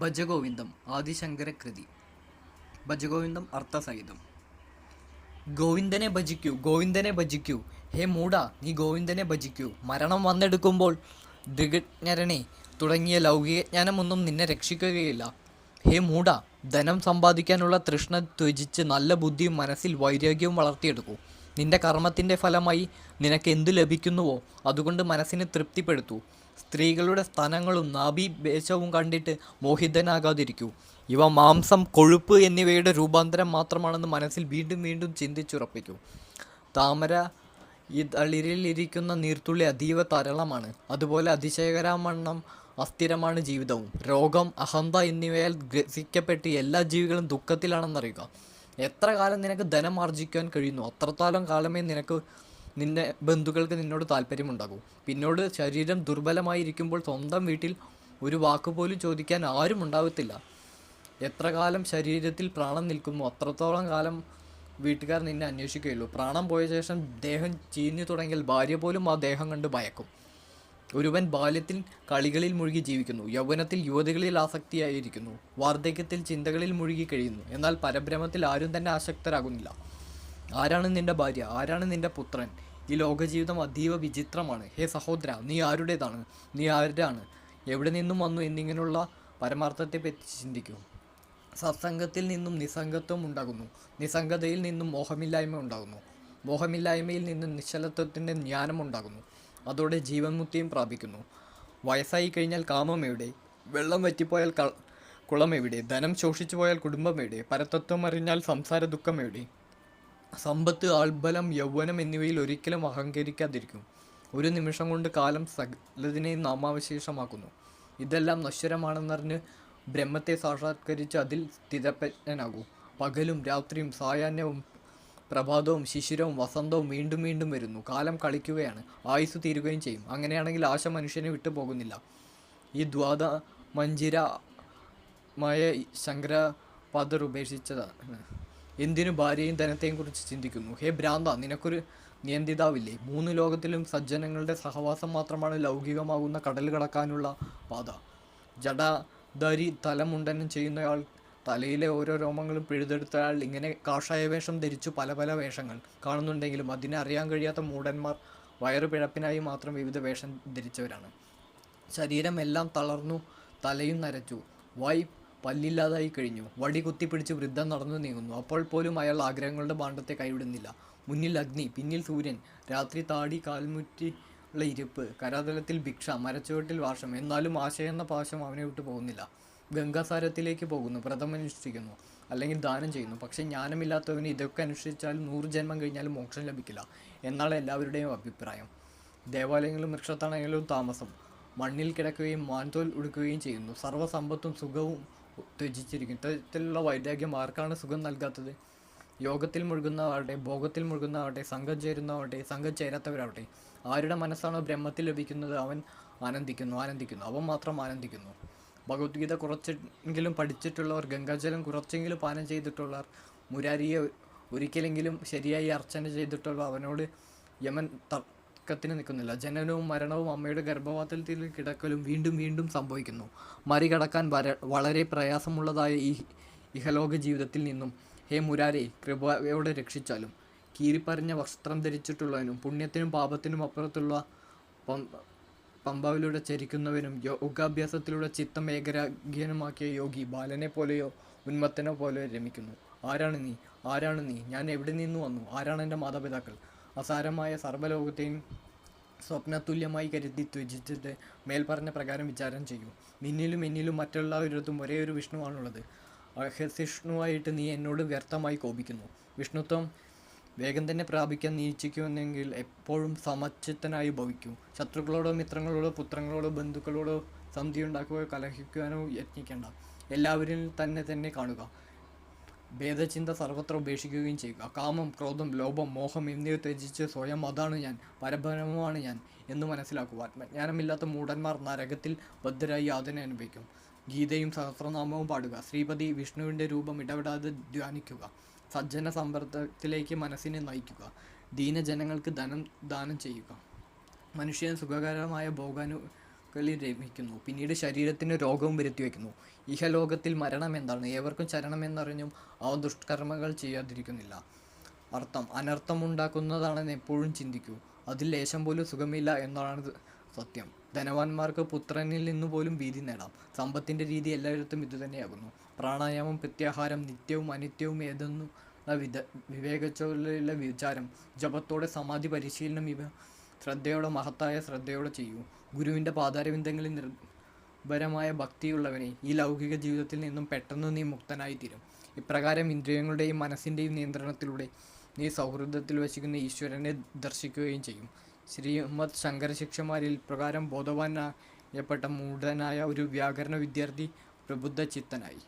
ഭജഗോവിന്ദം ആദിശങ്കരകൃതി. ഭജഗോവിന്ദം അർത്ഥസഹിതം. ഗോവിന്ദനെ ഭജിക്കൂ, ഗോവിന്ദനെ ഭജിക്കൂ, ഹേ മൂഢ നീ ഗോവിന്ദനെ ഭജിക്കൂ. മരണം വന്നെടുക്കുമ്പോൾ ദൃഗ്ജ്ഞരണേ തുടങ്ങിയ ലൗകികജ്ഞാനമൊന്നും നിന്നെ രക്ഷിക്കുകയില്ല. ഹേ മൂഢ, ധനം സമ്പാദിക്കാനുള്ള തൃഷ്ണ ത്യജിച്ച് നല്ല ബുദ്ധിയും മനസ്സിൽ വൈരാഗ്യവും വളർത്തിയെടുക്കൂ. നിന്റെ കർമ്മത്തിൻ്റെ ഫലമായി നിനക്ക് എന്തു ലഭിക്കുന്നുവോ അതുകൊണ്ട് മനസ്സിനെ തൃപ്തിപ്പെടുത്തൂ. സ്ത്രീകളുടെ സ്തനങ്ങളും നാഭീഭേശവും കണ്ടിട്ട് മോഹിതനാകാതിരിക്കൂ. ഇവ മാംസം, കൊഴുപ്പ് എന്നിവയുടെ രൂപാന്തരം മാത്രമാണെന്ന് മനസ്സിൽ വീണ്ടും വീണ്ടും ചിന്തിച്ചുറപ്പിക്കൂ. താമര ഇതളിരിലിരിക്കുന്ന നീർത്തുള്ളി അതീവ തരളമാണ്. അതുപോലെ അതിശയകരവണ്ണം അസ്ഥിരമാണ് ജീവിതവും. രോഗം, അഹന്ത എന്നിവയാൽ ഗ്രസിക്കപ്പെട്ട് എല്ലാ ജീവികളും ദുഃഖത്തിലാണെന്നറിയുക. എത്ര കാലം നിനക്ക് ധനം ആർജിക്കാൻ കഴിയുന്നു അത്രത്തോളം കാലമേ നിന്റെ ബന്ധുക്കൾക്ക് നിന്നോട് താല്പര്യമുണ്ടാകൂ. പിന്നോട് ശരീരം ദുർബലമായിരിക്കുമ്പോൾ സ്വന്തം വീട്ടിൽ ഒരു വാക്കുപോലും ചോദിക്കാൻ ആരും ഉണ്ടാകത്തില്ല. എത്ര കാലം ശരീരത്തിൽ പ്രാണൻ നിൽക്കുന്നു അത്രത്തോളം കാലം വീട്ടുകാർ നിന്നെ അന്വേഷിക്കുകയുള്ളൂ. പ്രാണൻ പോയ ശേഷം ദേഹം ചീഞ്ഞു തുടങ്ങിയാൽ ഭാര്യ പോലും ആ ദേഹം കണ്ട് ഭയക്കും. ഒരുവൻ ബാല്യത്തിൽ കളികളിൽ മുഴുകി ജീവിക്കുന്നു, യൗവനത്തിൽ യുവതികളിൽ ആസക്തിയായിരിക്കുന്നു, വാർദ്ധക്യത്തിൽ ചിന്തകളിൽ മുഴുകി കഴിയുന്നു. എന്നാൽ പരബ്രഹ്മത്തിൽ ആരും തന്നെ ആസക്തരാകുന്നില്ല. ആരാണ് നിന്റെ ഭാര്യ, ആരാണ് നിന്റെ പുത്രൻ? ഈ ലോകജീവിതം അതീവ വിചിത്രമാണ്. ഹേ സഹോദര, നീ ആരുടേതാണ്, നീ ആരുടെയാണ്, എവിടെ നിന്നും വന്നു എന്നിങ്ങനെയുള്ള പരമാർത്ഥത്തെപ്പറ്റി ചിന്തിക്കൂ. സത്സംഗത്തിൽ നിന്നും നിസ്സംഗത്വം ഉണ്ടാകുന്നു, നിസ്സംഗതയിൽ നിന്നും മോഹമില്ലായ്മ ഉണ്ടാകുന്നു, മോഹമില്ലായ്മയിൽ നിന്നും നിശ്ചലത്വത്തിൻ്റെ ജ്ഞാനം ഉണ്ടാകുന്നു. അതോടെ ജീവൻ മുക്തിയും പ്രാപിക്കുന്നു. വയസ്സായി കഴിഞ്ഞാൽ കാമം എവിടെ? വെള്ളം വറ്റിപ്പോയാൽ കുളം എവിടെ? ധനം ശോഷിച്ചു പോയാൽ കുടുംബം എവിടെ? പരതത്വം അറിഞ്ഞാൽ സംസാര ദുഃഖം എവിടെ? സമ്പത്ത്, ആൾബലം, യൗവനം എന്നിവയിൽ ഒരിക്കലും അഹങ്കരിക്കാതിരിക്കും. ഒരു നിമിഷം കൊണ്ട് കാലം സകലതിനെയും നാമാവശേഷമാക്കുന്നു. ഇതെല്ലാം നശ്വരമാണെന്നറിഞ്ഞ് ബ്രഹ്മത്തെ സാക്ഷാത്കരിച്ച് അതിൽ സ്ഥിതപ്രജ്ഞനാകൂ. പകലും രാത്രിയും സായാഹ്നവും പ്രഭാതവും ശിശിരവും വസന്തവും വീണ്ടും വീണ്ടും വരുന്നു. കാലം കളിക്കുകയാണ്, ആയുസ് തീരുകയും ചെയ്യും. അങ്ങനെയാണെങ്കിൽ ആശ മനുഷ്യനെ വിട്ടു പോകുന്നില്ല. ഈ ദ്വാദമഞ്ജിരമായ ശങ്കരപാദർ ഉപേക്ഷിച്ചതാണ്. എന്തിനു ഭാര്യയും ധനത്തെയും കുറിച്ച് ചിന്തിക്കുന്നു? ഹേ ഭ്രാന്ത, നിനക്കൊരു നിയന്ത്രിതാവില്ലേ? 3 ലോകത്തിലും സജ്ജനങ്ങളുടെ സഹവാസം മാത്രമാണ് ലൗകികമാകുന്ന കടൽ കടക്കാനുള്ള പാത. ജടാധാരി തലമുണ്ടനം ചെയ്യുന്നയാൾ തലയിലെ ഓരോ രോമങ്ങളും പിഴുതെടുത്തയാൾ ഇങ്ങനെ കാഷായ വേഷം ധരിച്ചു പല പല വേഷങ്ങൾ കാണുന്നുണ്ടെങ്കിലും അതിനെ അറിയാൻ കഴിയാത്ത മൂഢന്മാർ വയറു പിഴപ്പിനായി മാത്രം വിവിധ വേഷം ധരിച്ചവരാണ്. ശരീരം എല്ലാം തളർന്നു, തലയും നരച്ചു, വായ് പല്ലില്ലാതായി കഴിഞ്ഞു, വടി കുത്തിപ്പിടിച്ച് വൃദ്ധൻ നടന്നു നീങ്ങുന്നു. അപ്പോൾ പോലും അയാൾ ആഗ്രഹങ്ങളുടെ ഭാണ്ഡത്തെ കൈവിടുന്നില്ല. മുന്നിൽ അഗ്നി, പിന്നിൽ സൂര്യൻ, രാത്രി താടി കാൽമുറ്റിയുള്ള ഇരിപ്പ്, കരാതലത്തിൽ ഭിക്ഷ, മരച്ചുവട്ടിൽ വാഷം. എന്നാലും ആശയെന്ന പാശം അവനെ വിട്ടു പോകുന്നില്ല. ഗംഗാസാരത്തിലേക്ക് പോകുന്നു, വ്രതമനുഷ്ഠിക്കുന്നു, അല്ലെങ്കിൽ ദാനം ചെയ്യുന്നു. പക്ഷേ ജ്ഞാനമില്ലാത്തവന് ഇതൊക്കെ അനുഷ്ഠിച്ചാലും 100 ജന്മം കഴിഞ്ഞാലും മോക്ഷം ലഭിക്കില്ല എന്നാണ് എല്ലാവരുടെയും അഭിപ്രായം. ദേവാലയങ്ങളും വൃക്ഷത്തണകളും താമസം, മണ്ണിൽ കിടക്കുകയും മാൻതോൽ ഉടുക്കുകയും ചെയ്യുന്നു. സർവ്വസമ്പത്തും സുഖവും ത്യജിച്ചിരിക്കും. ഇത്തരത്തിലുള്ള വൈരാഗ്യം ആർക്കാണ് സുഖം നൽകാത്തത്? യോഗത്തിൽ മുഴുകുന്നവരുടെ, ഭോഗത്തിൽ മുഴുകുന്നവരുടെ, സംഘം ചേരുന്നവരുടെ, സംഘം ചേരാത്തവരാവട്ടെ, ആരുടെ മനസ്സാണോ ബ്രഹ്മത്തിൽ ലഭിക്കുന്നത് അവൻ ആനന്ദിക്കുന്നു. അവൻ മാത്രം ആനന്ദിക്കുന്നു. ഭഗവത്ഗീത കുറച്ചെങ്കിലും പഠിച്ചിട്ടുള്ളവർ, ഗംഗാജലം കുറച്ചെങ്കിലും പാനം ചെയ്തിട്ടുള്ളവർ, മുരാരിയെ ഒരിക്കലെങ്കിലും ശരിയായി അർച്ചന ചെയ്തിട്ടുള്ളവർ, അവനോട് യമൻ തർക്കത്തിന് നിൽക്കുന്നില്ല. ജനനവും മരണവും, അമ്മയുടെ ഗർഭപാത്രത്തിൽ കിടക്കലും വീണ്ടും വീണ്ടും സംഭവിക്കുന്നു. മറികടക്കാൻ വളരെ പ്രയാസമുള്ളതായ ഈ ഇഹലോക ജീവിതത്തിൽ നിന്നും ഹേ മുരാരെ, കൃപയോടെ രക്ഷിച്ചാലും. കീറിപ്പറിഞ്ഞ വസ്ത്രം ധരിച്ചിട്ടുള്ളവനും പുണ്യത്തിനും പാപത്തിനും അപ്പുറത്തുള്ള പമ്പാവിലൂടെ ചരിക്കുന്നവനും യോഗാഭ്യാസത്തിലൂടെ ചിത്തം ഏകരാഗ്യനുമാക്കിയ യോഗി ബാലനെ പോലെയോ ഉന്മത്തനെ പോലെയോ രമിക്കുന്നു. ആരാണ് നീ? ഞാൻ എവിടെ നിന്നു വന്നു? ആരാണ് എൻ്റെ മാതാപിതാക്കൾ? അസാരമായ സർവ്വലോകത്തെയും സ്വപ്നതുല്യമായി കരുതി ത്യജിച്ചിട്ട് മേൽപ്പറഞ്ഞ പ്രകാരം വിചാരം ചെയ്യൂ. നിന്നിലും എന്നിലും മറ്റുള്ളവരിടത്തും ഒരേ ഒരു വിഷ്ണുവാണുള്ളത്. അഹസിഷ്ണുവായിട്ട് നീ എന്നോട് വ്യർത്ഥമായി കോപിക്കുന്നു. വിഷ്ണുത്വം വേഗം തന്നെ പ്രാപിക്കാൻ നീ ഇച്ഛിക്കുന്നെങ്കിൽ എപ്പോഴും സമചിത്തനായി ഭവിക്കൂ. ശത്രുക്കളോടോ മിത്രങ്ങളോടോ പുത്രങ്ങളോടോ ബന്ധുക്കളോടോ സന്ധിയുണ്ടാക്കുകയോ കലഹിക്കുവാനോ യത്നിക്കേണ്ട. എല്ലാവരിൽ തന്നെ കാണുക. ഭേദചിന്ത സർവത്ര ഉപേക്ഷിക്കുകയും ചെയ്യുക. കാമം, ക്രോധം, ലോഭം, മോഹം എന്നിവ ത്യജിച്ച് സ്വയം അതാണ് ഞാൻ, പരബ്രഹ്മമാണ് ഞാൻ എന്ന് മനസ്സിലാക്കുക. ആത്മജ്ഞാനമില്ലാത്ത മൂഢന്മാർ നരകത്തിൽ ബദ്ധരായി യാതന അനുഭവിക്കും. ഗീതയും സഹസ്രനാമവും പാടുക. ശ്രീപതി വിഷ്ണുവിൻ്റെ രൂപം ഇടപെടാതെ ധ്യാനിക്കുക. സജ്ജന സമ്പർക്കത്തിലേക്ക് മനസ്സിനെ നയിക്കുക. ദീനജനങ്ങൾക്ക് ധനം ദാനം ചെയ്യുക. മനുഷ്യന് സുഖകരമായ കളിൽ രമിക്കുന്നു, പിന്നീട് ശരീരത്തിന് രോഗവും വരുത്തി വയ്ക്കുന്നു. ഇഹലോകത്തിൽ മരണം എന്താണ്? ഏവർക്കും ചരണമെന്നറിഞ്ഞും അവ ദുഷ്കർമ്മങ്ങൾ ചെയ്യാതിരിക്കുന്നില്ല. അർത്ഥം: അനർത്ഥമുണ്ടാക്കുന്നതാണെന്ന് എപ്പോഴും ചിന്തിക്കൂ. അതിൽ ലേശം പോലും സുഖമില്ല എന്നതാണ് സത്യം. ധനവാന്മാർക്ക് പുത്രനിൽ നിന്നു പോലും ഭീതി നേടാം. സമ്പത്തിൻ്റെ രീതി എല്ലായിടത്തും ഇതുതന്നെയാകുന്നു. പ്രാണായാമം, പ്രത്യാഹാരം, നിത്യവും അനിത്യവും ഏതെന്നുള്ള വിവേകത്തോടെയുള്ള വിചാരം, ജപത്തോടെ സമാധി പരിശീലനം ഇവ ശ്രദ്ധയോടെ, മഹത്തായ ശ്രദ്ധയോടെ ചെയ്യൂ. ഗുരുവിൻ്റെ പാതാരവിന്ദങ്ങളിൽ നിർഭരമായ ഭക്തിയുള്ളവനെ ഈ ലൗകിക ജീവിതത്തിൽ നിന്നും പെട്ടെന്ന് നീ മുക്തനായിത്തീരും. ഇപ്രകാരം ഇന്ദ്രിയങ്ങളുടെയും മനസ്സിൻ്റെയും നിയന്ത്രണത്തിലൂടെ നീ സൗഹൃദത്തിൽ വസിക്കുന്ന ഈശ്വരനെ ദർശിക്കുകയും ചെയ്യും. ശ്രീമദ് ശങ്കരശിഷ്യന്മാരിൽ ഇപ്രകാരം ബോധവാനായപ്പെട്ട മൂഢനായ ഒരു വ്യാകരണ വിദ്യാർത്ഥി പ്രബുദ്ധ ചിത്തനായി.